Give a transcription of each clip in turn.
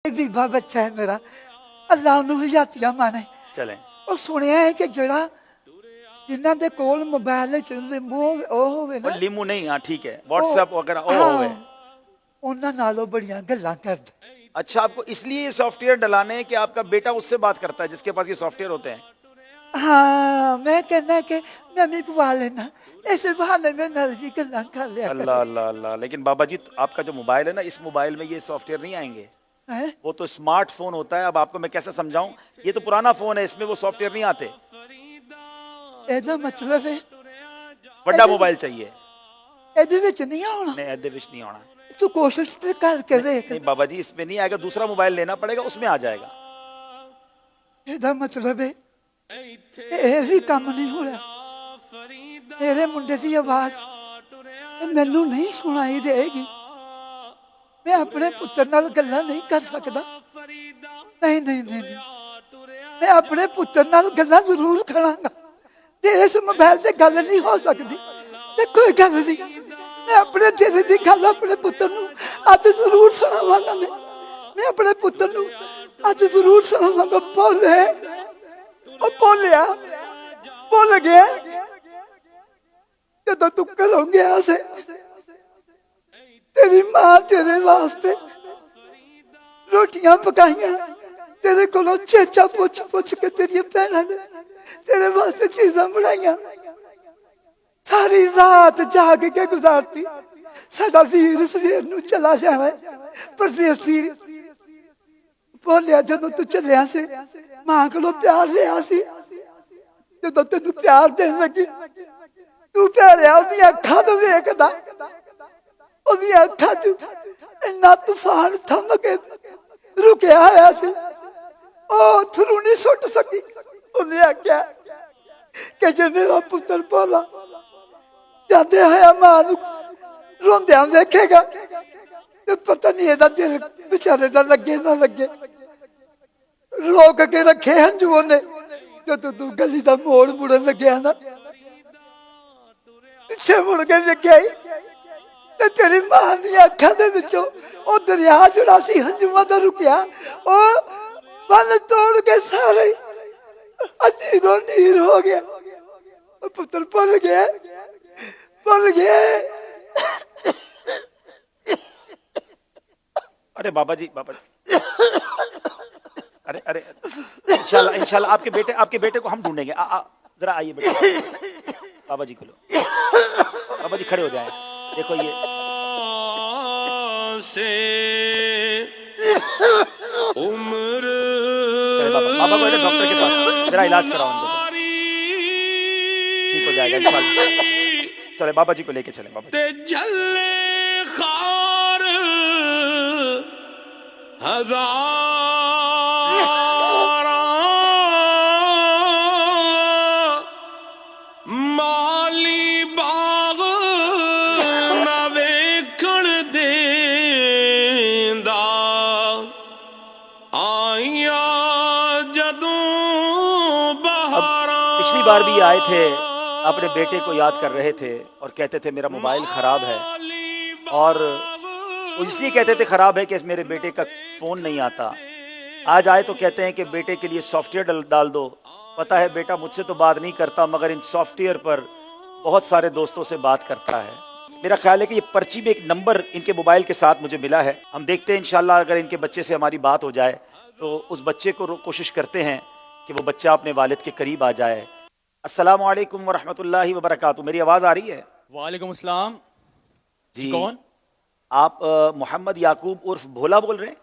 बीबा बच्चा है मेरा, अल्लाह उन्होंने हजातियां माने। चलें और सुनिया है कि जड़ा जिन्हां दे कोल मोबाइल च लिंबू होवे ना, और लिमू नहीं, हाँ ठीक है, व्हाट्सएप वगैरह ओ होवे। उन्हां नालों बड़ियां गल्लां करदा। अच्छा, आपको इसलिए ये सॉफ्टवेयर डलाने हैं कि आपका बेटा उससे बात करता है जिसके पास ये सॉफ्टवेयर होते हैं। हाँ, मैं कहना कि मैं भी पवा लेना, इस बहाने में नल भी गल्लां कर लिया अल्लाह करे। अल्लाह अल्लाह। लेकिन बाबा जी, आपका जो मोबाइल है ना, इस मोबाइल में ये सॉफ्टवेयर नहीं आएंगे। हैं? वो तो स्मार्टफोन होता है। अब आपको मैं कैसे समझाऊं, ये तो पुराना फोन है, इसमें वो सॉफ्टवेयर नहीं आते। ਇਹਦਾ मतलब है बड़ा मोबाइल चाहिए। ਇਹਦੇ ਵਿੱਚ नहीं आना। नहीं, एदे विच नहीं होना। तू कोशिश तो करके देख। नहीं बाबा जी, इसमें नहीं आएगा, दूसरा मोबाइल लेना पड़ेगा, उसमें आ जाएगा। ਇਹਦਾ मतलब है ਇਹ ਵੀ ਕੰਮ नहीं हो रहा। मेरे मुंडे की आवाज मैनू नहीं सुनाई देगी। मैं अपने पुत्र नाल गल्लां नहीं कर सकता। नहीं नहीं नहीं नहीं, मैं अपने पुत्र नाल गल्लां जरूर करांगा। जे इस मोबाइल से गल नहीं हो सकती तो कोई गल नहीं, मैं अपने दिल की गल अपने पुत्र नूं अज जरूर सुनावांगा। मैं अपने पुत्र नूं अज जरूर सुनावांगा। बोले ओ बोलिया, बोल गया जदों तू घरों गया से, तेरी मां तेरे वास्ते रोटियां पकाइयां, तेरे कोलों चेचा पुछ पुछ के तेरी भैन ने तेरे वास्ते चीजां बनाइयां, सारी रात जाग के गुजारती। साडा वीर सवेर नूं चला जाना परदेसी। बोलिया जदों तू चलिया से मां कोलों प्यार लिया सी, जदों तेनू प्यार देन लगी तू प्यारिया उहदियां अखां तो वेखदा, उहदियां अखां च इन्ना तूफान थम के रुकिया होया सी, ओ थरू नहीं सुट सकी। उन्हें आख्या कि जे मेरा पुत्र भोला जाते होया मां नूं रोंदियां वेखेगा ते पता नहीं एदा दिल बेचारे दा लगे ना लगे। रोक के रखे हंझुओं ने, जदों तू गली दा मोड़ मुड़न लग्या ना, पिछे मुड़ के वेख्या ते तेरी मां दी अखां दे विचों ओ दरिया जिहड़ा सी हंझुआं दा रुकिया, ओ बन तोड़ के सारे अजीरो नीर हो गया। पुत्र भुल गया, भुल गया। अरे बाबा जी, बाबा जी, अरे अरे, इंशाल्लाह इंशाल्लाह आपके बेटे को हम ढूंढेंगे। जरा आइए बेटा, बाबा जी को लो। बाबा जी खड़े हो जाएं, देखो ये से उम्र बाबा को डॉक्टर के पास मेरा इलाज कराओ, उनको ठीक हो जाएगा इंशाल्लाह। चले बाबा जी को लेके चले। बाबा ते झल्ले खार हजार माली बाग ना वेखण देंदा, आइया जदों बहारां। पिछली बार भी आए थे, अपने बेटे को याद कर रहे थे और कहते थे मेरा मोबाइल खराब है, और वो इसलिए कहते थे खराब है कि मेरे बेटे का फोन नहीं आता। आज आए तो कहते हैं कि बेटे के लिए सॉफ्टवेयर डाल दो। पता है बेटा मुझसे तो बात नहीं करता, मगर इन सॉफ्टवेयर पर बहुत सारे दोस्तों से बात करता है। मेरा ख्याल है कि ये पर्ची में एक नंबर इनके मोबाइल के साथ मुझे मिला है। हम देखते हैं इंशाल्लाह अगर इनके बच्चे से हमारी बात हो जाए तो उस बच्चे को कोशिश करते हैं कि वो बच्चा अपने वालिद के करीब आ जाए। अस्सलामु अलैकुम वरहमतुल्लाहि वबरकातुहू। मेरी आवाज़ आ रही है? वालेकुम अस्सलाम जी कौन? आप मोहम्मद याकूब उर्फ भोला बोल रहे हैं?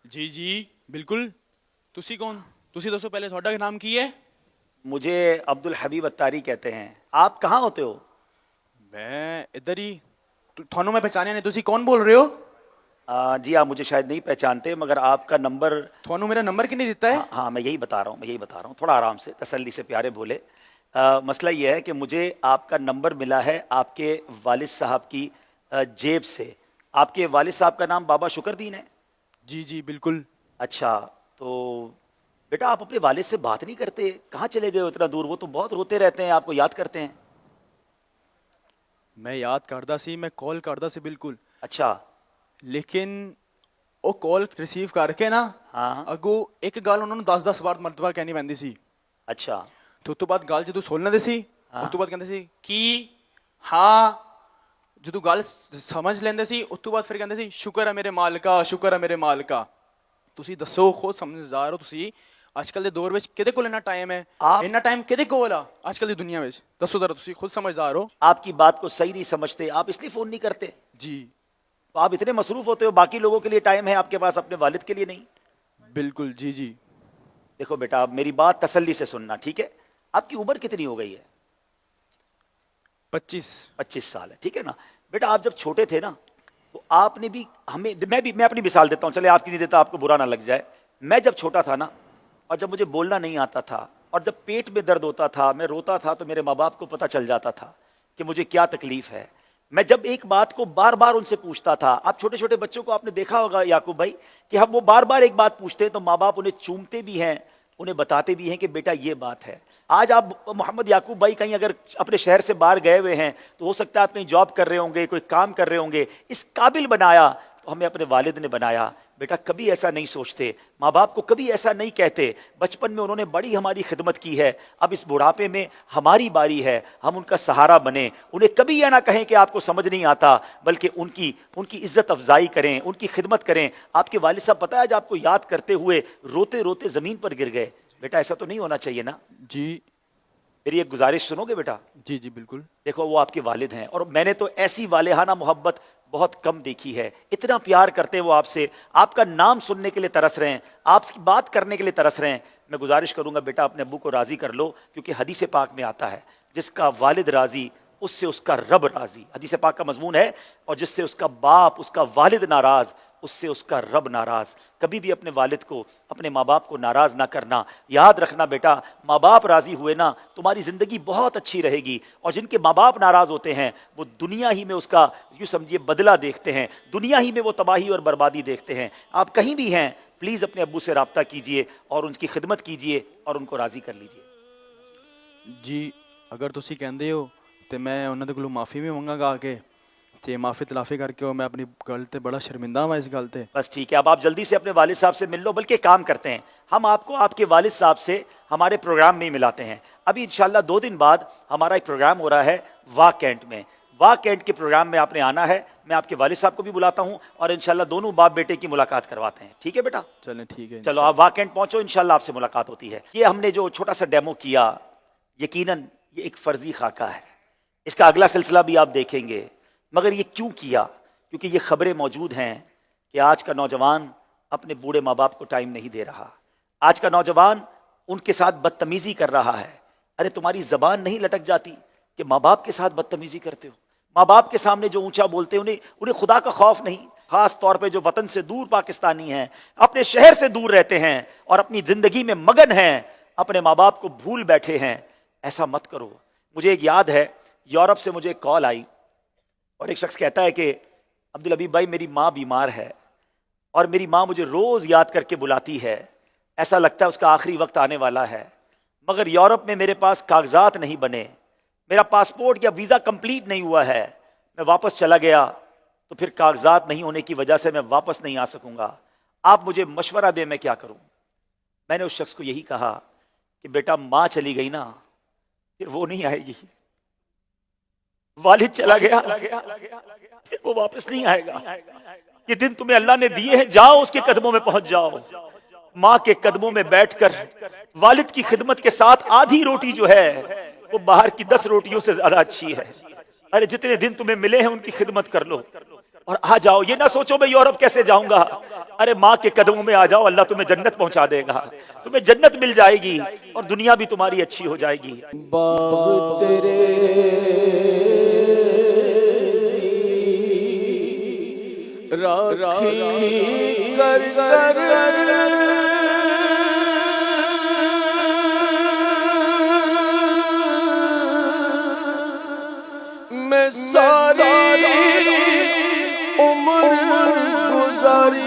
जी जी बिल्कुल। तुसी कौन? तुसी दोस्तों पहले थोड़ा के नाम की है? मुझे अब्दुल हबीब अत्तारी कहते हैं। आप कहाँ होते हो? मैं इधर ही। थानों में पहचाने नहीं। तुसी कौन बोल रहे हो? जी आप मुझे शायद नहीं पहचानते, मगर आपका नंबर। थानों मेरा नंबर किन्ने दिता है? हाँ मैं यही बता रहा हूँ, थोड़ा आराम से तसल्ली से प्यारे भोले। मसला ये है कि मुझे आपका नंबर मिला है आपके वालिद साहब की जेब से। आपके वालिद साहब का नाम बाबा शुक्रदीन है? जी जी बिल्कुल। अच्छा, तो बेटा आप अपने वालिद से बात नहीं करते? कहाँ चले गए हो इतना दूर? वो तो बहुत रोते रहते हैं, आपको याद करते हैं। मैं याद करदा सी, मैं कॉल करदा सी बिल्कुल। अच्छा, लेकिन ਉਹ ਕਾਲ ਰਿਸੀਵ ਕਰਕੇ ਨਾ ਹਾਂ। ਅੱਗੋਂ ਇੱਕ ਗੱਲ ਉਹਨਾਂ ਨੂੰ 10-10 ਵਾਰ ਮਰਤਬਾ ਕਹਿਣੀ ਪੈਂਦੀ ਸੀ। अच्छा ਤੇ ਉਸ ਤੋਂ ਬਾਅਦ ਗੱਲ ਜਦੋਂ ਸੁਣ ਲੈਂਦੇ ਸੀ ਉਸ ਤੋਂ ਬਾਅਦ ਕਹਿੰਦੇ ਸੀ ਕੀ, ਹਾਂ। ਜਦੋਂ ਗੱਲ ਸਮਝ ਲੈਂਦੇ ਸੀ ਉਸ ਤੋਂ ਬਾਅਦ ਫਿਰ ਕਹਿੰਦੇ ਸੀ ਸ਼ੁਕਰ ਹੈ ਮੇਰੇ ਮਾਲਕਾ, ਸ਼ੁਕਰ ਹੈ ਮੇਰੇ ਮਾਲਕਾ। ਤੁਸੀਂ ਦੱਸੋ, ਖੁਦ ਸਮਝਦਾਰ ਹੋ ਤੁਸੀਂ, ਅੱਜ ਕੱਲ ਦੇ ਦੌਰ ਵਿੱਚ ਕਿਹਦੇ ਕੋਲ ਇੰਨਾ ਟਾਈਮ ਹੈ? ਇੰਨਾ ਟਾਈਮ ਕਿਹਦੇ ਕੋਲ ਆ ਅੱਜ ਕੱਲ ਦੀ ਦੁਨੀਆ ਵਿੱਚ? ਦੱਸੋ ਜ਼ਰਾ, ਤੁਸੀਂ ਖੁਦ ਸਮਝਦਾਰ ਹੋ। आपकी बात को सही नहीं समझते, आप इसलिए फोन नहीं करते। जी तो आप इतने मसरूफ होते हो, बाकी लोगों के लिए टाइम है आपके पास, अपने वालिद के लिए नहीं। बिल्कुल जी जी। देखो बेटा, आप मेरी बात तसल्ली से सुनना, ठीक है? आपकी उम्र कितनी हो गई है? 25 साल है, ठीक है ना बेटा? आप जब छोटे थे ना तो आपने भी हमें, मैं अपनी मिसाल देता हूँ, चले आपकी नहीं देता, आपको बुरा ना लग जाए। मैं जब छोटा था ना, और जब मुझे बोलना नहीं आता था, और जब पेट में दर्द होता था, मैं रोता था, तो मेरे माँ बाप को पता चल जाता था कि मुझे क्या तकलीफ है। मैं जब एक बात को बार बार उनसे पूछता था, आप छोटे छोटे बच्चों को आपने देखा होगा याकूब भाई, कि हम वो बार बार एक बात पूछते हैं तो माँ बाप उन्हें चूमते भी हैं, उन्हें बताते भी हैं कि बेटा ये बात है। आज आप मोहम्मद याकूब भाई कहीं अगर अपने शहर से बाहर गए हुए हैं तो हो सकता है आप कहीं जॉब कर रहे होंगे, कोई काम कर रहे होंगे। इस काबिल बनाया तो हमें अपने वालिद ने बनाया। बेटा कभी ऐसा नहीं सोचते, माँ बाप को कभी ऐसा नहीं कहते। बचपन में उन्होंने बड़ी हमारी खिदमत की है, अब इस बुढ़ापे में हमारी बारी है, हम उनका सहारा बने। उन्हें कभी यह ना कहें कि आपको समझ नहीं आता, बल्कि उनकी इज्जत अफजाई करें, उनकी खिदमत करें। आपके वालिद साहब पता है आज आपको याद करते हुए रोते रोते जमीन पर गिर गए। बेटा ऐसा तो नहीं होना चाहिए ना जी। मेरी एक गुजारिश सुनोगे बेटा? जी जी बिल्कुल। देखो वो आपके वालिद हैं, और मैंने तो ऐसी वालेहाना मोहब्बत बहुत कम देखी है। इतना प्यार करते हैं वो आपसे, आपका नाम सुनने के लिए तरस रहे हैं, आपकी बात करने के लिए तरस रहे हैं। मैं गुजारिश करूंगा बेटा अपने अब्बू को राजी कर लो, क्योंकि हदीस पाक में आता है जिसका वालिद राजी उससे उसका रब राजी। हदीस पाक का मजमून है, और जिससे उसका बाप उसका वालिद नाराज उससे उसका रब नाराज। कभी भी अपने वालिद को, अपने माँ बाप को नाराज ना करना। याद रखना बेटा, माँ बाप राजी हुए ना तुम्हारी जिंदगी बहुत अच्छी रहेगी, और जिनके माँ बाप नाराज होते हैं वो दुनिया ही में उसका यूँ समझिए बदला देखते हैं, दुनिया ही में वो तबाही और बर्बादी देखते हैं। आप कहीं भी हैं प्लीज अपने अब्बू से राब्ता कीजिए और उनकी खिदमत कीजिए और उनको राजी कर लीजिए। जी अगर तुसी कहंदे हो तो मैं उन्होंने कोलों माफ़ी भी मंगागा आके, ते माफ़ी तलाफ़ी करके मैं अपनी गल ते बड़ा शर्मिंदा हूँ इस गल ते। बस ठीक है, अब आप जल्दी से अपने वालिद साहब से मिल लो। बल्कि काम करते हैं, हम आपको आपके वालिद साहब से हमारे प्रोग्राम में मिलाते हैं। अभी इंशाल्लाह 2 दिन बाद हमारा एक प्रोग्राम हो रहा है वाह कैंट में। वाह कैंट के प्रोग्राम में आपने आना है, मैं आपके वालिद साहब को भी बुलाता हूँ, और इंशाल्लाह दोनों बाप बेटे की मुलाकात करवाते हैं। ठीक है बेटा? चलें ठीक है। चलो आप वाह कैंट पहुंचो, इंशाल्लाह आपसे मुलाकात होती है। ये हमने जो छोटा सा डेमो किया, यकीनन ये एक फर्जी खाका है, इसका अगला सिलसिला भी आप देखेंगे। मगर ये क्यों किया? क्योंकि ये खबरें मौजूद हैं कि आज का नौजवान अपने बूढ़े माँ बाप को टाइम नहीं दे रहा, आज का नौजवान उनके साथ बदतमीजी कर रहा है। अरे तुम्हारी जबान नहीं लटक जाती कि माँ बाप के साथ बदतमीजी करते हो? माँ बाप के सामने जो ऊंचा बोलते हो, उन्हें खुदा का खौफ नहीं? खास तौर पे जो वतन से दूर पाकिस्तानी हैं, अपने शहर से दूर रहते हैं और अपनी जिंदगी में मगन हैं, अपने माँ बाप को भूल बैठे हैं। ऐसा मत करो। मुझे एक याद है, यूरोप से मुझे एक कॉल आई और एक शख्स कहता है कि अब्दुल हबीब भाई मेरी माँ बीमार है और मेरी माँ मुझे रोज़ याद करके बुलाती है, ऐसा लगता है उसका आखिरी वक्त आने वाला है, मगर यूरोप में मेरे पास कागजात नहीं बने, मेरा पासपोर्ट या वीज़ा कंप्लीट नहीं हुआ है, मैं वापस चला गया तो फिर कागजात नहीं होने की वजह से मैं वापस नहीं आ सकूंगा, आप मुझे मशवरा दें मैं क्या करूं। मैंने उस शख्स को यही कहा कि बेटा माँ चली गई ना फिर वो नहीं आएगी, वालिद चला गया फिर वो वापस नहीं आएगा। ये दिन तुम्हें अल्लाह ने दिए हैं, जाओ उसके कदमों में पहुंच जाओ। माँ के कदमों में बैठकर वालिद की खिदमत के साथ आधी रोटी जो है वो बाहर की 10 रोटियों से ज्यादा अच्छी है। अरे जितने दिन तुम्हें मिले हैं उनकी खिदमत कर लो और आ जाओ। ये ना सोचो मैं यूरोप कैसे जाऊंगा, अरे माँ के कदमों में आ जाओ, अल्लाह तुम्हें जन्नत पहुंचा देगा, तुम्हें जन्नत मिल जाएगी और दुनिया भी तुम्हारी अच्छी हो जाएगी। बाग तेरे राखी कर कर मैं सारी उम्र गुजारी